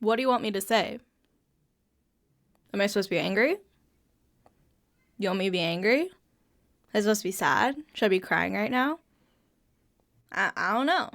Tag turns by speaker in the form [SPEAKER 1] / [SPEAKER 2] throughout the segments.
[SPEAKER 1] What do you want me to say? Am I supposed to be angry? You want me to be angry? Am I supposed to be sad? Should I be crying right now? I don't know.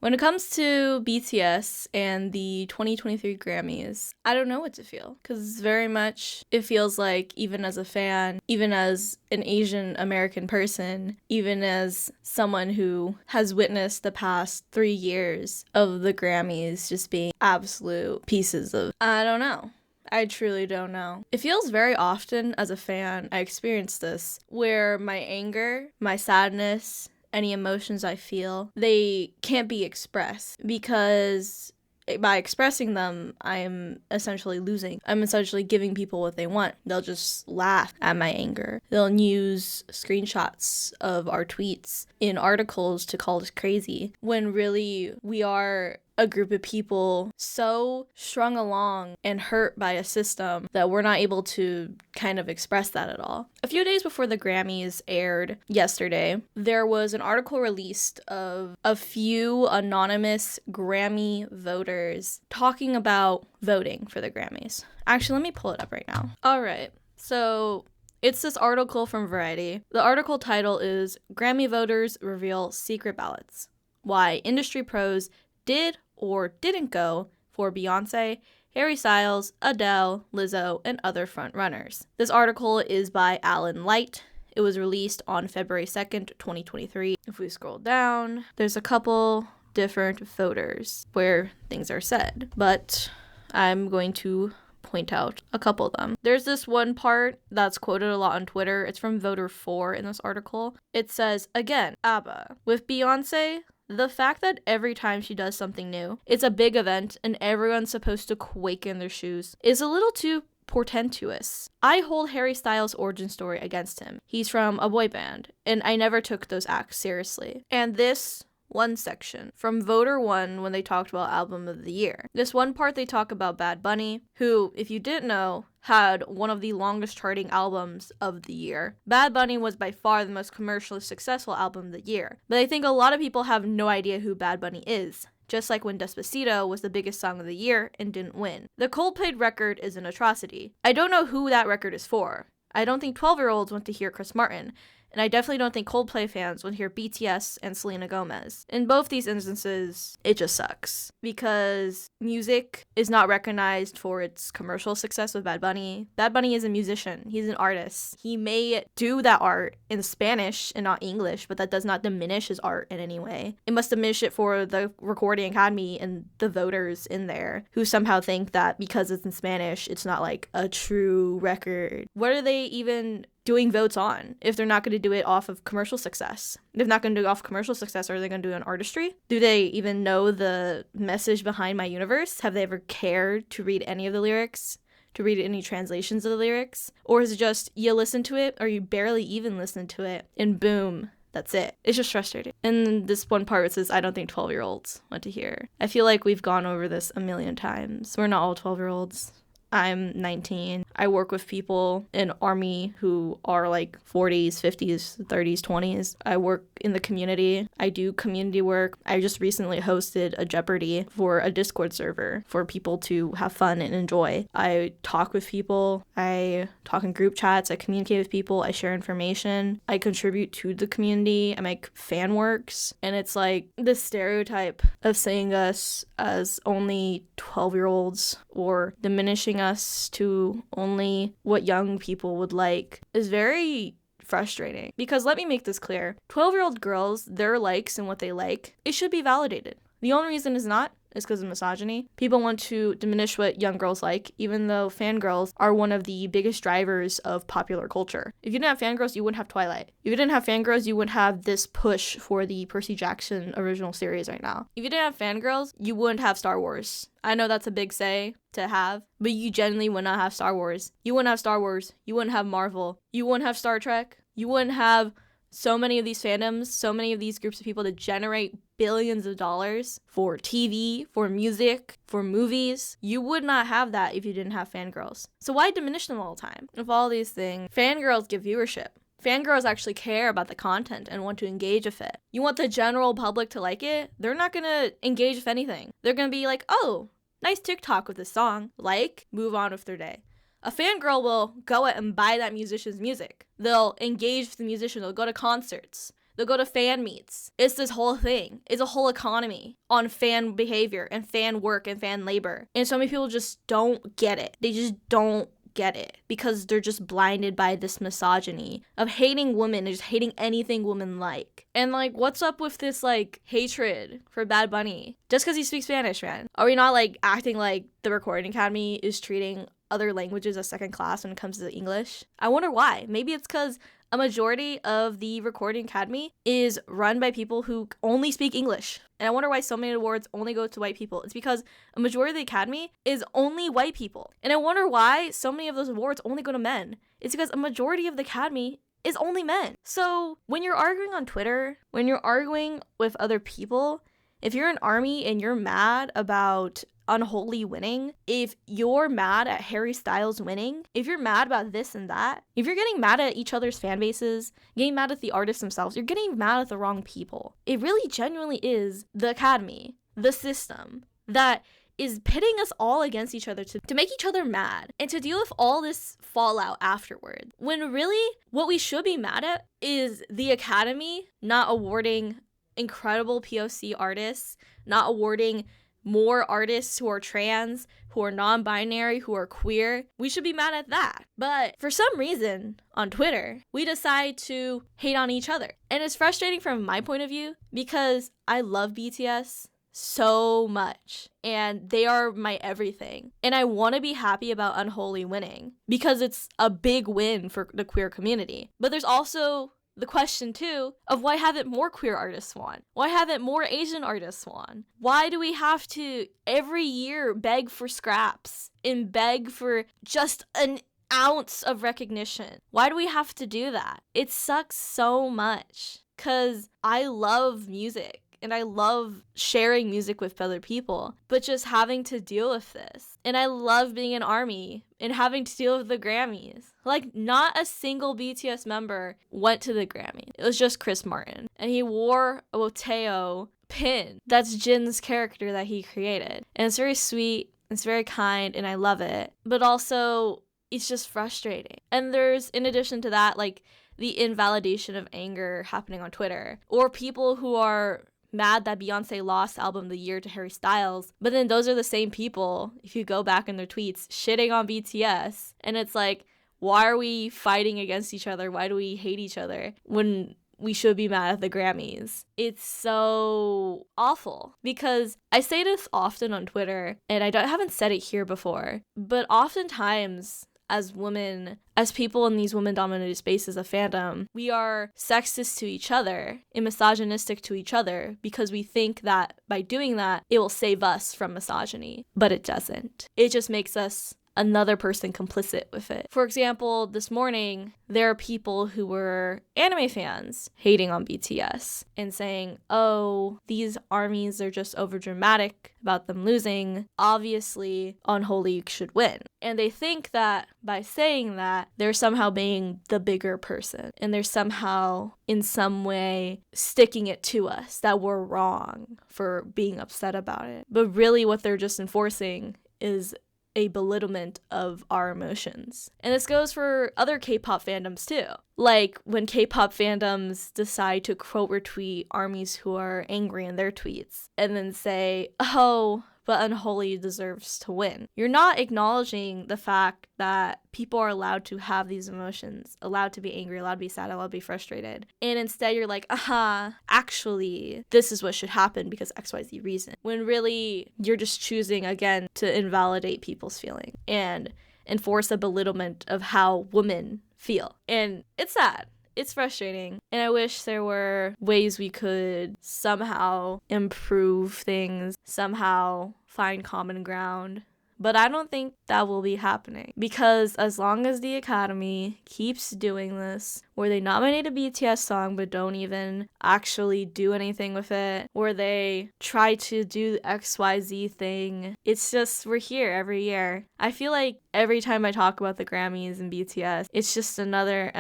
[SPEAKER 1] When it comes to BTS and the 2023 Grammys, I don't know what to feel, because very much it feels like, even as a fan, even as an Asian American person, even as someone who has witnessed the past 3 years of the Grammys just being absolute pieces of, I don't know. I truly don't know. It feels very often as a fan, I experience this, where my anger, my sadness, any emotions I feel, they can't be expressed, because by expressing them, I'm essentially losing. I'm essentially giving people what they want. They'll just laugh at my anger. They'll use screenshots of our tweets in articles to call us crazy, when really we are a group of people so strung along and hurt by a system that we're not able to kind of express that at all. A few days before the Grammys aired yesterday, there was an article released of a few anonymous Grammy voters talking about voting for the Grammys. Actually, let me pull it up right now. All right. So it's this article from Variety. The article title is Grammy Voters Reveal Secret Ballots: Why Industry Pros Did or Didn't Go for Beyonce, Harry Styles, Adele, Lizzo, and other frontrunners. This article is by Alan Light. It was released on February 2nd, 2023. If we scroll down, there's a couple different voters where things are said, but I'm going to point out a couple of them. There's this one part that's quoted a lot on Twitter. It's from Voter 4 in this article. It says, again, ABBA. With Beyonce, the fact that every time she does something new, it's a big event and everyone's supposed to quake in their shoes is a little too portentous. I hold Harry Styles' origin story against him. He's from a boy band, and I never took those acts seriously. And this one section from Voter 1, when they talked about Album of the Year. This one part they talk about Bad Bunny, who, if you didn't know, had one of the longest charting albums of the year. Bad Bunny was by far the most commercially successful album of the year, but I think a lot of people have no idea who Bad Bunny is, just like when Despacito was the biggest song of the year and didn't win. The Coldplay record is an atrocity. I don't know who that record is for. I don't think 12-year-olds want to hear Chris Martin, and I definitely don't think Coldplay fans want to hear BTS and Selena Gomez. In both these instances, it just sucks, because music is not recognized for its commercial success with Bad Bunny. Bad Bunny is a musician. He's an artist. He may do that art in Spanish and not English, but that does not diminish his art in any way. It must diminish it for the Recording Academy and the voters in there who somehow think that because it's in Spanish, it's not like a true record. What are they even doing votes on if they're not going to do it off of commercial success? If they're not going to do it off commercial success, are they going to do it on artistry? Do they even know the message behind My Universe? Have they ever cared to read any of the lyrics? To read any translations of the lyrics? Or is it just you listen to it or you barely even listen to it and boom, that's it? It's just frustrating. And this one part says, I don't think 12-year-olds want to hear. I feel like we've gone over this a million times. We're not all 12-year-olds. I'm 19. I work with people in Army who are like 40s, 50s, 30s, 20s. I work in the community. I do community work. I just recently hosted a Jeopardy for a Discord server for people to have fun and enjoy. I talk with people. I talk in group chats. I communicate with people. I share information. I contribute to the community. I make fan works. And it's like this stereotype of seeing us as only 12-year-olds or diminishing us to only what young people would like is very frustrating. Because let me make this clear. 12-year-old girls, their likes and what they like, it should be validated. The only reason it's not is because of misogyny. People want to diminish what young girls like, even though fangirls are one of the biggest drivers of popular culture. If you didn't have fangirls, you wouldn't have Twilight. If you didn't have fangirls, you wouldn't have this push for the Percy Jackson original series right now. If you didn't have fangirls, you wouldn't have Star Wars. I know that's a big say to have, but you genuinely would not have Star Wars. You wouldn't have Star Wars. You wouldn't have Marvel. You wouldn't have Star Trek. You wouldn't have so many of these fandoms, so many of these groups of people to generate billions of dollars for TV, for music, for movies. You would not have that if you didn't have fangirls. So why diminish them all the time? Of all these things, fangirls give viewership. Fangirls actually care about the content and want to engage with it. You want the general public to like it, they're not gonna engage with anything. They're gonna be like, oh, nice TikTok with this song. Like, move on with their day. A fangirl will go out and buy that musician's music. They'll engage with the musician. They'll go to concerts. They'll go to fan meets. It's this whole thing. It's a whole economy on fan behavior and fan work and fan labor. And so many people just don't get it. They just don't get it because they're just blinded by this misogyny of hating women and just hating anything women like. And like, what's up with this like hatred for Bad Bunny just because he speaks Spanish, man? Are we not like acting like the Recording Academy is treating other languages as second class when it comes to English? I wonder why. Maybe it's because a majority of the Recording Academy is run by people who only speak English. And I wonder why so many awards only go to white people. It's because a majority of the Academy is only white people. And I wonder why so many of those awards only go to men. It's because a majority of the Academy is only men. So when you're arguing on Twitter, when you're arguing with other people, if you're an ARMY and you're mad about Unholy winning, if you're mad at Harry Styles winning, if you're mad about this and that, if you're getting mad at each other's fan bases, getting mad at the artists themselves, you're getting mad at the wrong people. It really genuinely is the Academy, the system, that is pitting us all against each other to make each other mad and to deal with all this fallout afterward. When really what we should be mad at is the Academy not awarding incredible POC artists, not awarding more artists who are trans, who are non-binary, who are queer. We should be mad at that. But for some reason on Twitter, we decide to hate on each other. And it's frustrating from my point of view because I love BTS so much and they are my everything. And I want to be happy about Unholy winning because it's a big win for the queer community. But there's also the question, too, of why haven't more queer artists won? Why haven't more Asian artists won? Why do we have to every year beg for scraps and beg for just an ounce of recognition? Why do we have to do that? It sucks so much because I love music. And I love sharing music with other people, but just having to deal with this. And I love being an ARMY and having to deal with the Grammys. Like, not a single BTS member went to the Grammy. It was just Chris Martin. And he wore a Woteo pin. That's Jin's character that he created. And it's very sweet, it's very kind, and I love it. But also, it's just frustrating. And there's, in addition to that, like, the invalidation of anger happening on Twitter. Or people who are mad that Beyonce lost Album of the Year to Harry Styles, but then those are the same people, if you go back in their tweets, shitting on BTS. And it's like, why are we fighting against each other? Why do we hate each other when we should be mad at the Grammys? It's so awful because I say this often on Twitter, and I haven't said it here before, but oftentimes as women, as people in these women-dominated spaces of fandom, we are sexist to each other and misogynistic to each other because we think that by doing that, it will save us from misogyny. But it doesn't. It just makes us another person complicit with it. For example, this morning, there are people who were anime fans hating on BTS and saying, oh, these ARMYs are just overdramatic about them losing. Obviously, Unholy should win. And they think that by saying that, they're somehow being the bigger person. And they're somehow, in some way, sticking it to us that we're wrong for being upset about it. But really what they're just enforcing is a belittlement of our emotions. And this goes for other K-pop fandoms too. Like when K-pop fandoms decide to quote retweet ARMYs who are angry in their tweets and then say, oh, but Unholy deserves to win. You're not acknowledging the fact that people are allowed to have these emotions, allowed to be angry, allowed to be sad, allowed to be frustrated. And instead you're like, actually, this is what should happen because XYZ reason. When really you're just choosing, again, to invalidate people's feelings and enforce a belittlement of how women feel. And it's sad. It's frustrating, and I wish there were ways we could somehow improve things, somehow find common ground But I don't think that will be happening, because as long as the Academy keeps doing this, where they nominate a BTS song but don't even actually do anything with it, or they try to do XYZ thing, it's just, we're here every year. I feel like every time I talk about the Grammys and BTS, it's just another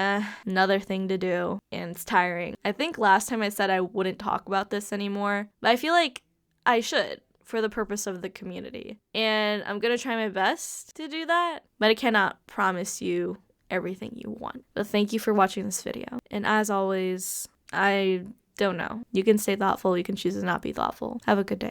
[SPEAKER 1] thing to do, and it's tiring. I think last time I said I wouldn't talk about this anymore, but I feel like I should, for the purpose of the community. And I'm gonna try my best to do that, but I cannot promise you everything you want. But thank you for watching this video. And as always, I don't know. You can stay thoughtful, you can choose to not be thoughtful. Have a good day.